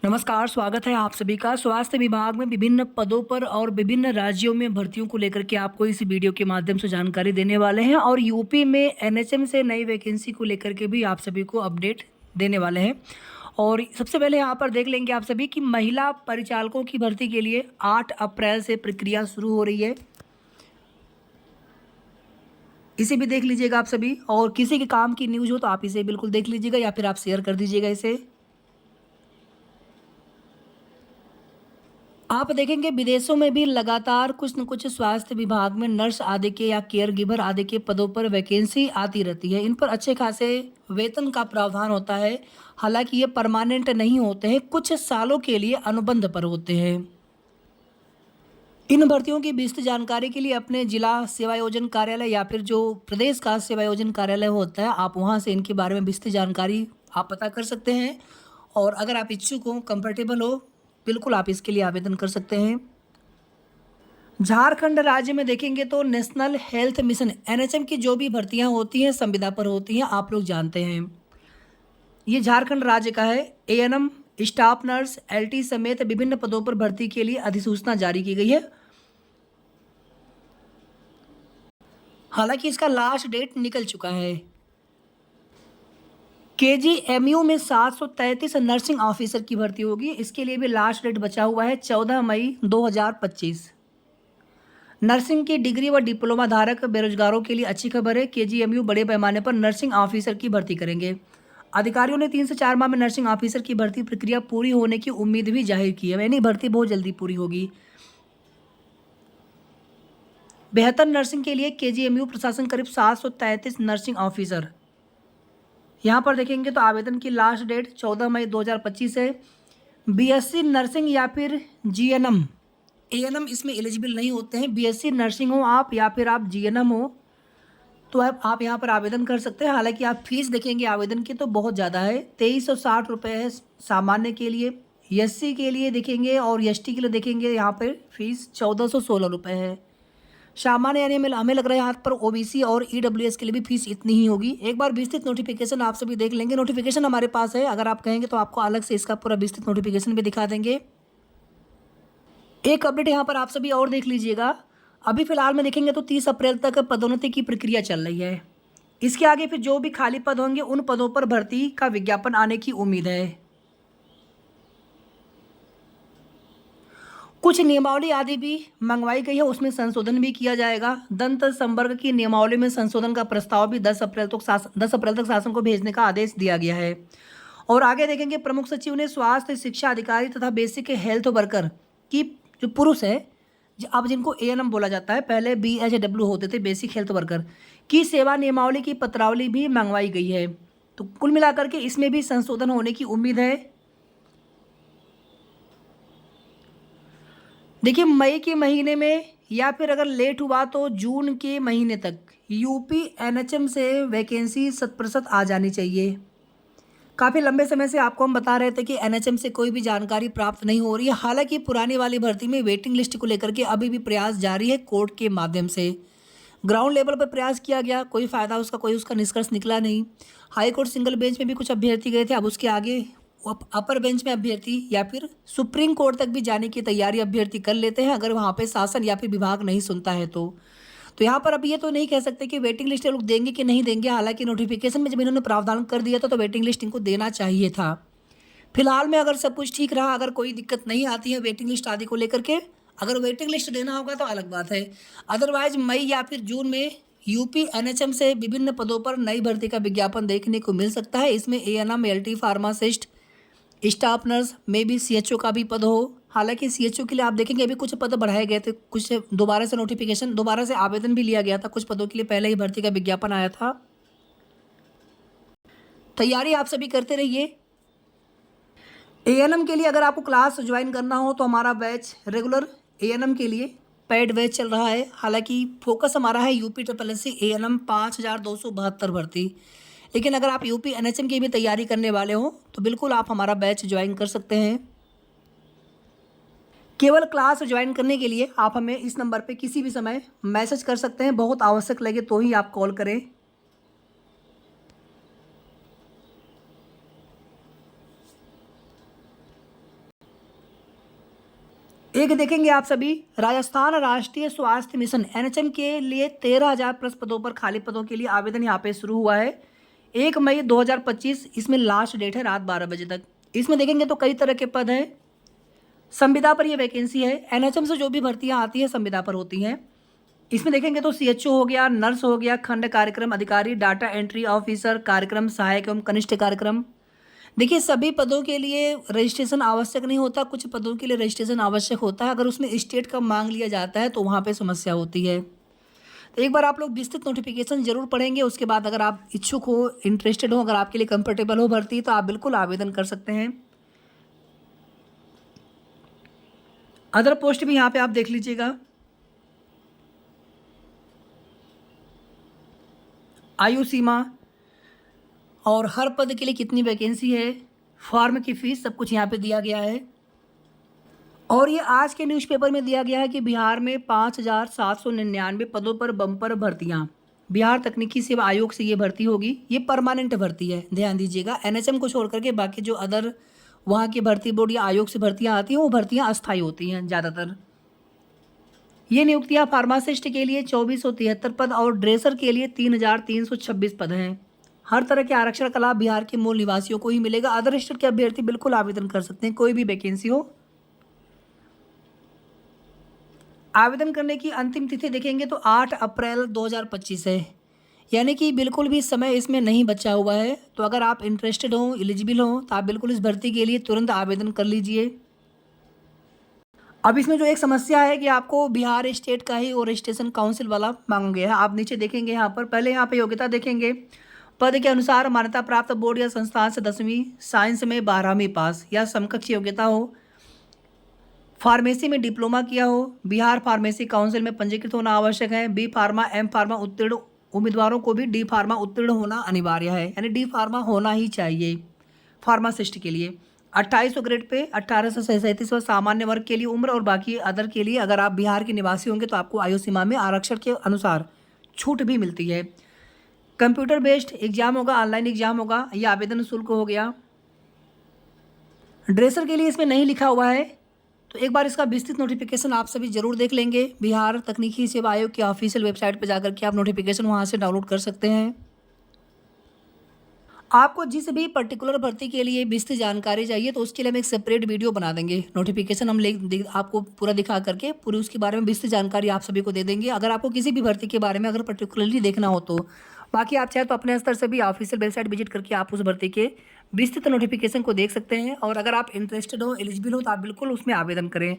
नमस्कार, स्वागत है आप सभी का। स्वास्थ्य विभाग में विभिन्न पदों पर और विभिन्न राज्यों में भर्तियों को लेकर के आपको इस वीडियो के माध्यम से जानकारी देने वाले हैं और यूपी में एनएचएम से नई वैकेंसी को लेकर के भी आप सभी को अपडेट देने वाले हैं। और सबसे पहले यहाँ पर देख लेंगे आप सभी कि महिला परिचालकों की भर्ती के लिए 8 अप्रैल से प्रक्रिया शुरू हो रही है। इसे भी देख लीजिएगा आप सभी, और किसी के काम की न्यूज़ हो तो आप इसे बिल्कुल देख लीजिएगा या फिर आप शेयर कर दीजिएगा इसे। आप देखेंगे विदेशों में भी लगातार कुछ न कुछ स्वास्थ्य विभाग में नर्स आदि के या केयर गिवर आदि के पदों पर वैकेंसी आती रहती है। इन पर अच्छे खासे वेतन का प्रावधान होता है। हालांकि ये परमानेंट नहीं होते हैं, कुछ सालों के लिए अनुबंध पर होते हैं। इन भर्तियों की विस्तृत जानकारी के लिए अपने जिला सेवायोजन कार्यालय या फिर जो प्रदेश का सेवायोजन कार्यालय होता है, आप वहाँ से इनके बारे में विस्तृत जानकारी आप पता कर सकते हैं। और अगर आप इच्छुक हो, कंफर्टेबल हो, बिल्कुल आप इसके लिए आवेदन कर सकते हैं। झारखंड राज्य में देखेंगे तो नेशनल हेल्थ मिशन एनएचएम की जो भी भर्तियां होती हैं संविदा पर होती हैं, आप लोग जानते हैं। ये झारखंड राज्य का है। एएनएम, स्टाफ नर्स, एलटी समेत विभिन्न पदों पर भर्ती के लिए अधिसूचना जारी की गई है। हालांकि इसका लास्ट डेट निकल चुका है। केजीएमयू में 733 नर्सिंग ऑफिसर की भर्ती होगी। इसके लिए भी लास्ट डेट बचा हुआ है 14 मई 2025। नर्सिंग की डिग्री व डिप्लोमा धारक बेरोजगारों के लिए अच्छी खबर है। केजीएमयू बड़े पैमाने पर नर्सिंग ऑफिसर की भर्ती करेंगे। अधिकारियों ने 3 से 4 माह में नर्सिंग ऑफिसर की भर्ती प्रक्रिया पूरी होने की उम्मीद भी जाहिर की है। यानी भर्ती बहुत जल्दी पूरी होगी। बेहतर नर्सिंग के लिए केजीएमयू प्रशासन करीब 733 नर्सिंग ऑफिसर। यहाँ पर देखेंगे तो आवेदन की लास्ट डेट 14 मई 2025 है। बीएससी नर्सिंग या फिर जीएनएम, एएनएम इसमें एलिजिबल नहीं होते हैं। बीएससी नर्सिंग हो आप या फिर आप जीएनएम हो तो आप यहाँ पर आवेदन कर सकते हैं। हालांकि आप फीस देखेंगे आवेदन की तो बहुत ज़्यादा है, 2360 रुपये है सामान्य के लिए। एससी के लिए देखेंगे और एसटी के लिए देखेंगे यहाँ पर फीस 1416 रुपये है। सामान्य यानी हमें लग रहा है यहाँ पर ओबीसी और ईडब्ल्यूएस के लिए भी फीस इतनी ही होगी। एक बार विस्तृत नोटिफिकेशन आप सभी देख लेंगे। नोटिफिकेशन हमारे पास है, अगर आप कहेंगे तो आपको अलग से इसका पूरा विस्तृत नोटिफिकेशन भी दिखा देंगे। एक अपडेट यहाँ पर आप सभी और देख लीजिएगा। अभी फिलहाल में देखेंगे तो 30 अप्रैल तक पदोन्नति की प्रक्रिया चल रही है। इसके आगे फिर जो भी खाली पद होंगे उन पदों पर भर्ती का विज्ञापन आने की उम्मीद है। कुछ नियमावली आदि भी मंगवाई गई है, उसमें संशोधन भी किया जाएगा। दंत संवर्ग की नियमावली में संशोधन का प्रस्ताव भी 10 अप्रैल तक शासन को भेजने का आदेश दिया गया है। और आगे देखेंगे प्रमुख सचिव ने स्वास्थ्य शिक्षा अधिकारी तथा बेसिक हेल्थ वर्कर की जो पुरुष है, अब जिनको एएनएम बोला जाता है, पहले बीएचडब्ल्यू होते थे, बेसिक हेल्थ वर्कर की सेवा नियमावली की पत्रावली भी मंगवाई गई है। तो कुल मिलाकर के इसमें भी संशोधन होने की उम्मीद है। देखिए मई के महीने में या फिर अगर लेट हुआ तो जून के महीने तक यूपी एनएचएम से वैकेंसी 100% आ जानी चाहिए। काफ़ी लंबे समय से आपको हम बता रहे थे कि एनएचएम से कोई भी जानकारी प्राप्त नहीं हो रही है। हालांकि पुरानी वाली भर्ती में वेटिंग लिस्ट को लेकर के अभी भी प्रयास जारी है। कोर्ट के माध्यम से ग्राउंड लेवल पर प्रयास किया गया, कोई फ़ायदा कोई उसका निष्कर्ष निकला नहीं। हाई कोर्ट सिंगल बेंच में भी कुछ अभ्यर्थी गए थे, अब उसके आगे अपर बेंच में अभ्यर्थी या फिर सुप्रीम कोर्ट तक भी जाने की तैयारी अभ्यर्थी कर लेते हैं, अगर वहाँ पे शासन या फिर विभाग नहीं सुनता है तो यहाँ पर अब ये तो नहीं कह सकते कि वेटिंग लिस्ट लोग देंगे कि नहीं देंगे। हालांकि नोटिफिकेशन में जब इन्होंने प्रावधान कर दिया था तो वेटिंग लिस्ट इनको देना चाहिए था। फिलहाल में अगर सब कुछ ठीक रहा, अगर कोई दिक्कत नहीं आती है वेटिंग लिस्ट आदि को लेकर के, अगर वेटिंग लिस्ट देना होगा तो अलग बात है। अदरवाइज मई या फिर जून में यूपी एनएचएम से विभिन्न पदों पर नई भर्ती का विज्ञापन देखने को मिल सकता है। इसमें ANM, LT, pharmacist, staff nurse में भी सीएचओ का भी पद हो। हालांकि सीएचओ के लिए आप देखेंगे अभी कुछ पद बढ़ाए गए थे, कुछ दोबारा से आवेदन भी लिया गया था। कुछ पदों के लिए पहले ही भर्ती का विज्ञापन आया था। तैयारी आप सभी करते रहिए। एएनएम के लिए अगर आपको क्लास ज्वाइन करना हो तो हमारा बैच रेगुलर एएनएम के लिए पेड बैच चल रहा है। हालांकि फोकस हमारा है यूपी SSSC एएनएम 5272 भर्ती। लेकिन अगर आप यूपी एनएचएम की भी तैयारी करने वाले हो तो बिल्कुल आप हमारा बैच ज्वाइन कर सकते हैं। केवल क्लास ज्वाइन करने के लिए आप हमें इस नंबर पे किसी भी समय मैसेज कर सकते हैं। बहुत आवश्यक लगे तो ही आप कॉल करें। एक देखेंगे आप सभी, राजस्थान राष्ट्रीय स्वास्थ्य मिशन एनएचएम के लिए 13,000 प्लस पदों पर खाली पदों के लिए आवेदन यहाँ पे शुरू हुआ है 1 मई 2025। इसमें लास्ट डेट है रात 12 बजे तक। इसमें देखेंगे तो कई तरह के पद हैं। संविदा पर यह वैकेंसी है। एनएचएम से जो भी भर्तियां आती हैं संविदा पर होती हैं। इसमें देखेंगे तो सीएचओ हो गया, नर्स हो गया, खंड कार्यक्रम अधिकारी, डाटा एंट्री ऑफिसर, कार्यक्रम सहायक एवं कनिष्ठ कार्यक्रम। देखिए सभी पदों के लिए रजिस्ट्रेशन आवश्यक नहीं होता, कुछ पदों के लिए रजिस्ट्रेशन आवश्यक होता है। अगर उसमें स्टेट का मांग लिया जाता है तो वहाँ पे समस्या होती है। तो एक बार आप लोग विस्तृत नोटिफिकेशन जरूर पढ़ेंगे, उसके बाद अगर आप इच्छुक हो, इंटरेस्टेड हो, अगर आपके लिए कंफर्टेबल हो भर्ती, तो आप बिल्कुल आवेदन कर सकते हैं। अदर पोस्ट भी यहाँ पे आप देख लीजिएगा। आयु सीमा और हर पद के लिए कितनी वैकेंसी है, फॉर्म की फीस, सब कुछ यहाँ पे दिया गया है। और ये आज के न्यूज़पेपर में दिया गया है कि बिहार में 5,799 पदों पर बम्पर भर्तियाँ। बिहार तकनीकी सेवा आयोग से ये भर्ती होगी। ये परमानेंट भर्ती है, ध्यान दीजिएगा। एनएचएम को छोड़ करके बाकी जो अदर वहाँ की भर्ती बोर्ड या आयोग से भर्तियाँ आती हैं वो भर्तियाँ अस्थायी होती हैं ज़्यादातर। ये नियुक्तियाँ फार्मासिस्ट के लिए 2473 पद और ड्रेसर के लिए 3,326 पद हैं। हर तरह के आरक्षण का लाभ बिहार के मूल निवासियों को ही मिलेगा। अदर स्टेट के अभ्यर्थी बिल्कुल आवेदन कर सकते हैं, कोई भी वैकेंसी हो। आवेदन करने की अंतिम तिथि देखेंगे तो 8 अप्रैल 2025 है, यानी कि बिल्कुल भी समय इसमें नहीं बचा हुआ है। तो अगर आप इंटरेस्टेड हो, एलिजिबल हो, तो आप बिल्कुल इस भर्ती के लिए तुरंत आवेदन कर लीजिए। अब इसमें जो एक समस्या है कि आपको बिहार स्टेट का ही और रजिस्ट्रेशन काउंसिल वाला मांगा गया है। आप नीचे देखेंगे यहाँ पर, पहले यहाँ पे योग्यता देखेंगे। पद के अनुसार मान्यता प्राप्त बोर्ड या संस्थान से 10वीं, साइंस में 12वीं पास या समकक्ष योग्यता हो, फार्मेसी में डिप्लोमा किया हो, बिहार फार्मेसी काउंसिल में पंजीकृत होना आवश्यक है। बी फार्मा, एम फार्मा उत्तीर्ण उम्मीदवारों को भी डी फार्मा उत्तीर्ण होना अनिवार्य है, यानी डी फार्मा होना ही चाहिए फार्मासिस्ट के लिए। 2800 ग्रेड पे 1837 व सामान्य वर्ग के लिए उम्र, और बाकी अदर के लिए अगर आप बिहार के निवासी होंगे तो आपको आयु सीमा में आरक्षण के अनुसार छूट भी मिलती है। कंप्यूटर बेस्ड एग्जाम होगा, ऑनलाइन एग्जाम होगा। यह आवेदन शुल्क हो गया। ड्रेसर के लिए इसमें नहीं लिखा हुआ है, तो एक बार इसका विस्तृत नोटिफिकेशन आप सभी जरूर देख लेंगे। बिहार तकनीकी सेवा आयोग की ऑफिशियल वेबसाइट पर जाकर के आप नोटिफिकेशन वहां से डाउनलोड कर सकते हैं। आपको जिस भी पर्टिकुलर भर्ती के लिए विस्तृत जानकारी चाहिए तो उसके लिए हम एक सेपरेट वीडियो बना देंगे। नोटिफिकेशन हम आपको पूरा दिखा करके पूरी उसके बारे में विस्तृत जानकारी आप सभी को दे देंगे, अगर आपको किसी भी भर्ती के बारे में अगर पर्टिकुलरली देखना हो तो। बाकी आप चाहे तो अपने स्तर से भी ऑफिशियल वेबसाइट विजिट करके आप उस भर्ती के विस्तृत नोटिफिकेशन को देख सकते हैं। और अगर आप इंटरेस्टेड हो, एलिजिबल हो, तो आप बिल्कुल उसमें आवेदन करें।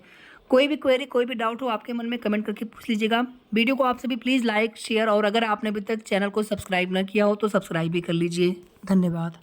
कोई भी क्वेरी, कोई भी डाउट हो आपके मन में कमेंट करके पूछ लीजिएगा। वीडियो को आप सभी प्लीज़ लाइक, शेयर, और अगर आपने अभी तक चैनल को सब्सक्राइब ना किया हो तो सब्सक्राइब भी कर लीजिए। धन्यवाद।